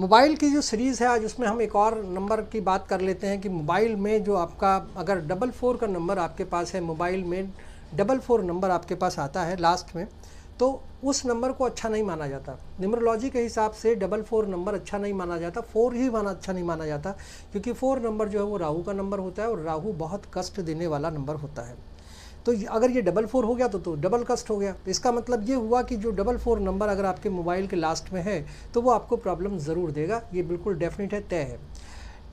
Mobile की जो series है आज उसमें हम एक और नंबर की बात कर लेते हैं कि मोबाइल में जो आपका अगर 44 का नंबर आपके पास है, मोबाइल में 44 नंबर आपके पास आता है लास्ट में, तो उस नंबर को अच्छा नहीं माना जाता। न्यूमरोलॉजी के हिसाब से 44 नंबर अच्छा नहीं माना जाता, 4 ही अच्छा नहीं माना जाता, क्योंकि 4 नंबर जो है वो राहु का नंबर होता है और राहु बहुत कष्ट देने वाला नंबर होता है। तो अगर ये 44 हो गया तो डबल कस्ट हो गया। तो इसका मतलब ये हुआ कि जो 44 नंबर अगर आपके मोबाइल के लास्ट में है तो वो आपको प्रॉब्लम ज़रूर देगा, ये बिल्कुल डेफिनेट है, तय है।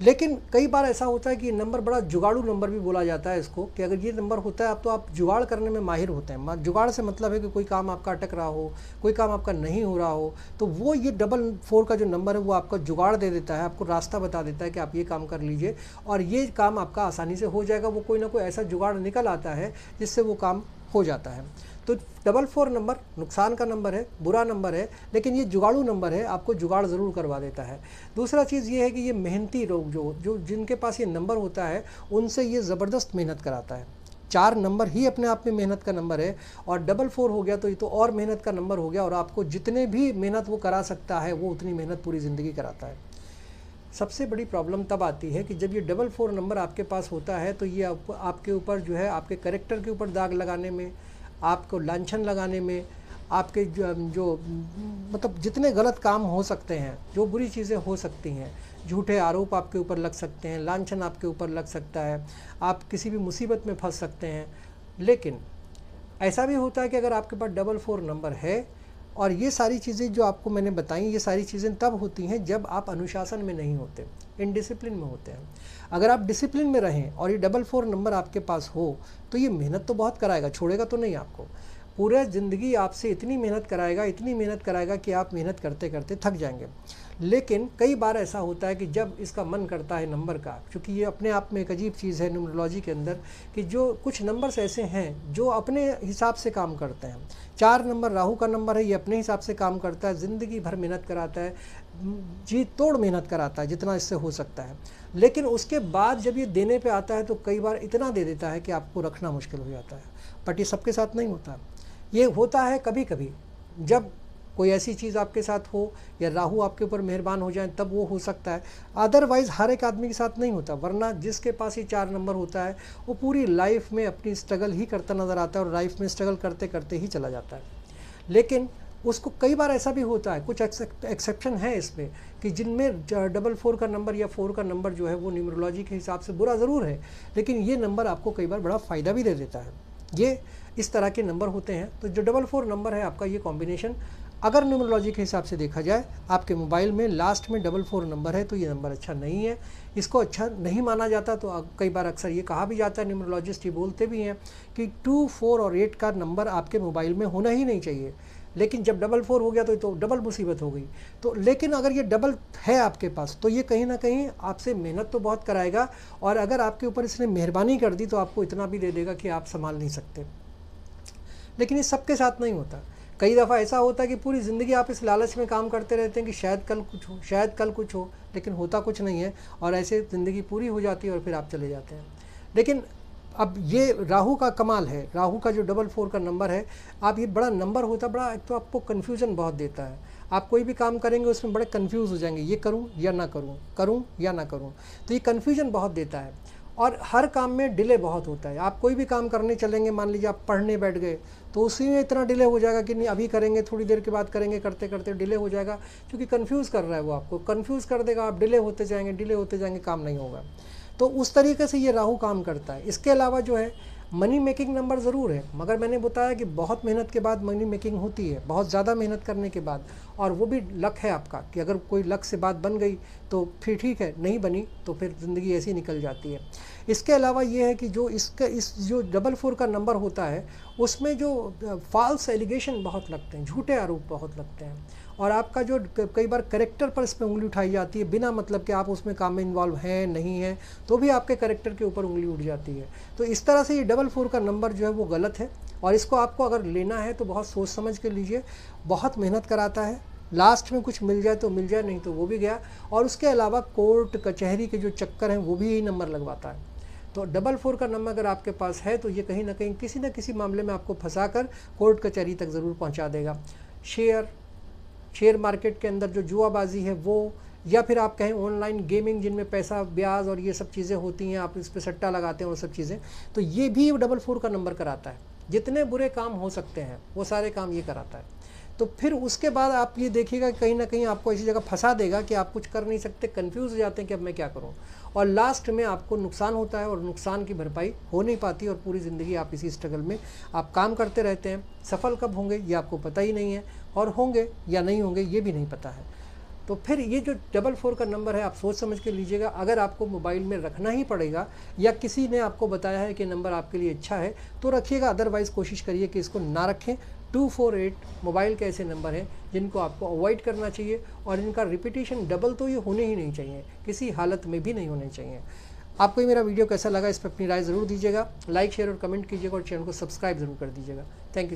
लेकिन कई बार ऐसा होता है कि ये नंबर बड़ा जुगाड़ू नंबर भी बोला जाता है इसको, कि अगर ये नंबर होता है अब तो आप जुगाड़ करने में माहिर होते हैं। जुगाड़ से मतलब है कि कोई काम आपका अटक रहा हो, कोई काम आपका नहीं हो रहा हो, तो वो ये 44 का जो नंबर है वो आपका जुगाड़ दे देता है, आपको रास्ता बता देता है कि आप ये काम कर लीजिए और ये काम आपका आसानी से हो जाएगा। वो कोई ना कोई ऐसा जुगाड़ निकल आता है जिससे वो काम हो जाता है। तो 44 नंबर नुकसान का नंबर है, बुरा नंबर है, लेकिन ये जुगाड़ू नंबर है, आपको जुगाड़ ज़रूर करवा देता है। दूसरा चीज़ ये है कि ये मेहनती लोग जो जिनके पास ये नंबर होता है उनसे ये ज़बरदस्त मेहनत कराता है। 4 नंबर ही अपने आप में मेहनत का नंबर है और 44 हो गया तो ये तो और मेहनत का नंबर हो गया, और आपको जितने भी मेहनत वो करा सकता है वो उतनी मेहनत पूरी ज़िंदगी कराता है। सबसे बड़ी प्रॉब्लम तब आती है कि जब ये 44 नंबर आपके पास होता है तो ये आपके ऊपर जो है, आपके कैरेक्टर के ऊपर दाग लगाने में, आपको लांछन लगाने में, आपके जो मतलब जितने गलत काम हो सकते हैं, जो बुरी चीज़ें हो सकती हैं, झूठे आरोप आपके ऊपर लग सकते हैं, लांछन आपके ऊपर लग सकता है, आप किसी भी मुसीबत में फंस सकते हैं। लेकिन ऐसा भी होता है कि अगर आपके पास 44 नंबर है, और ये सारी चीज़ें जो आपको मैंने बताई, ये सारी चीज़ें तब होती हैं जब आप अनुशासन में नहीं होते, इनडिसिप्लिन में होते हैं। अगर आप डिसिप्लिन में रहें और ये 44 नंबर आपके पास हो तो ये मेहनत तो बहुत कराएगा, छोड़ेगा तो नहीं आपको। पूरा ज़िंदगी आपसे इतनी मेहनत कराएगा कि आप मेहनत करते करते थक जाएंगे। लेकिन कई बार ऐसा होता है कि जब इसका मन करता है नंबर का, क्योंकि ये अपने आप में एक अजीब चीज़ है न्यूमरोलॉजी के अंदर, कि जो कुछ नंबर्स ऐसे हैं जो अपने हिसाब से काम करते हैं। 4 नंबर राहु का नंबर है, ये अपने हिसाब से काम करता है, ज़िंदगी भर मेहनत कराता है, जी तोड़ मेहनत कराता है जितना इससे हो सकता है। लेकिन उसके बाद जब ये देने पे आता है तो कई बार इतना दे देता है कि आपको रखना मुश्किल हो जाता है। बट ये सबके साथ नहीं होता, ये होता है कभी कभी जब कोई ऐसी चीज़ आपके साथ हो या राहु आपके ऊपर मेहरबान हो जाए तब वो हो सकता है। अदरवाइज़ हर एक आदमी के साथ नहीं होता, वरना जिसके पास ये 4 नंबर होता है वो पूरी लाइफ में अपनी स्ट्रगल ही करता नज़र आता है और लाइफ में स्ट्रगल करते करते ही चला जाता है। लेकिन उसको कई बार ऐसा भी होता है, कुछ एक्सेप्शन है इसमें, कि जिनमें 44 का नंबर या 4 का नंबर जो है वो न्यूमरोलॉजी के हिसाब से बुरा ज़रूर है, लेकिन ये नंबर आपको कई बार बड़ा फ़ायदा भी दे देता है। ये इस तरह के नंबर होते हैं। तो जो 44 नंबर है आपका, ये कॉम्बिनेशन अगर न्यूमरोलॉजी के हिसाब से देखा जाए, आपके मोबाइल में लास्ट में 44 नंबर है तो ये नंबर अच्छा नहीं है, इसको अच्छा नहीं माना जाता। तो कई बार अक्सर ये कहा भी जाता है, न्यूमरोलॉजिस्ट ये बोलते भी हैं कि 2, 4 और 8 का नंबर आपके मोबाइल में होना ही नहीं चाहिए। लेकिन जब 44 हो गया तो डबल मुसीबत हो गई। तो लेकिन अगर ये डबल है आपके पास तो ये कहीं ना कहीं आपसे मेहनत तो बहुत कराएगा, और अगर आपके ऊपर इसने मेहरबानी कर दी तो आपको इतना भी दे देगा कि आप संभाल नहीं सकते। लेकिन ये सबके साथ नहीं होता। कई दफ़ा ऐसा होता है कि पूरी ज़िंदगी आप इस लालच में काम करते रहते हैं कि शायद कल कुछ हो, शायद कल कुछ हो, लेकिन होता कुछ नहीं है, और ऐसे ज़िंदगी पूरी हो जाती है और फिर आप चले जाते हैं। लेकिन अब ये राहु का कमाल है, राहु का जो 44 का नंबर है, आप ये बड़ा नंबर होता बड़ा, एक तो आपको कन्फ्यूज़न बहुत देता है। आप कोई भी काम करेंगे उसमें बड़े कन्फ्यूज़ हो जाएंगे, ये करूँ या ना करूँ, करूँ या ना करूँ। तो ये कन्फ्यूजन बहुत देता है, और हर काम में डिले बहुत होता है। आप कोई भी काम करने चलेंगे, मान लीजिए आप पढ़ने बैठ गए तो उसी में इतना डिले हो जाएगा कि नहीं अभी करेंगे, थोड़ी देर के बाद करेंगे, करते करते डिले हो जाएगा, क्योंकि कन्फ्यूज़ कर रहा है, वो आपको कन्फ्यूज़ कर देगा, आप डिले होते जाएंगे, काम नहीं होगा। तो उस तरीके से ये राहु काम करता है। इसके अलावा जो है मनी मेकिंग नंबर ज़रूर है, मगर मैंने बताया कि बहुत मेहनत के बाद मनी मेकिंग होती है, बहुत ज़्यादा मेहनत करने के बाद, और वो भी लक है आपका, कि अगर कोई लक से बात बन गई तो फिर ठीक है, नहीं बनी तो फिर ज़िंदगी ऐसी निकल जाती है। इसके अलावा ये है कि जो इस जो 44 का नंबर होता है उसमें जो फॉल्स एलिगेशन बहुत लगते हैं, झूठे आरोप बहुत लगते हैं, और आपका जो कई बार करेक्टर पर इसमें उंगली उठाई जाती है बिना मतलब कि आप उसमें काम में इन्वॉल्व हैं नहीं हैं, तो भी आपके करेक्टर के ऊपर उंगली उठ जाती है। तो इस तरह से ये 44 का नंबर जो है वो गलत है, और इसको आपको अगर लेना है तो बहुत सोच समझ के लीजिए। बहुत मेहनत कराता है, लास्ट में कुछ मिल जाए तो मिल जाए, नहीं तो वो भी गया। और उसके अलावा कोर्ट कचहरी के जो चक्कर हैं वो भी यही नंबर लगवाता है। तो 44 का नंबर अगर आपके पास है तो ये कहीं ना कहीं किसी न किसी मामले में आपको फंसाकर कोर्ट कचहरी तक ज़रूर पहुंचा देगा। शेयर मार्केट के अंदर जो जुआबाजी है वो, या फिर आप कहें ऑनलाइन गेमिंग जिनमें पैसा ब्याज और ये सब चीज़ें होती हैं, आप इस पर सट्टा लगाते हैं वो सब चीज़ें, तो ये भी 44 का नंबर कराता है। जितने बुरे काम हो सकते हैं वो सारे काम ये कराता है। तो फिर उसके बाद आप ये देखिएगा कहीं ना कहीं आपको ऐसी जगह फंसा देगा कि आप कुछ कर नहीं सकते, कंफ्यूज हो जाते हैं कि अब मैं क्या करूं, और लास्ट में आपको नुकसान होता है और नुकसान की भरपाई हो नहीं पाती, और पूरी ज़िंदगी आप इसी स्ट्रगल में आप काम करते रहते हैं। सफल कब होंगे ये आपको पता ही नहीं है, और होंगे या नहीं होंगे ये भी नहीं पता है। तो फिर ये जो 44 का नंबर है आप सोच समझ के लीजिएगा। अगर आपको मोबाइल में रखना ही पड़ेगा या किसी ने आपको बताया है कि नंबर आपके लिए अच्छा है तो रखिएगा, अदरवाइज़ कोशिश करिए कि इसको ना रखें। 248 मोबाइल के ऐसे नंबर हैं जिनको आपको अवॉइड करना चाहिए, और इनका रिपीटेशन डबल तो ये होने ही नहीं चाहिए, किसी हालत में भी नहीं होने चाहिए। आपको ये मेरा वीडियो कैसा लगा इस पर अपनी राय ज़रूर दीजिएगा, लाइक शेयर और कमेंट कीजिएगा, और चैनल को सब्सक्राइब ज़रूर कर दीजिएगा। Thank you.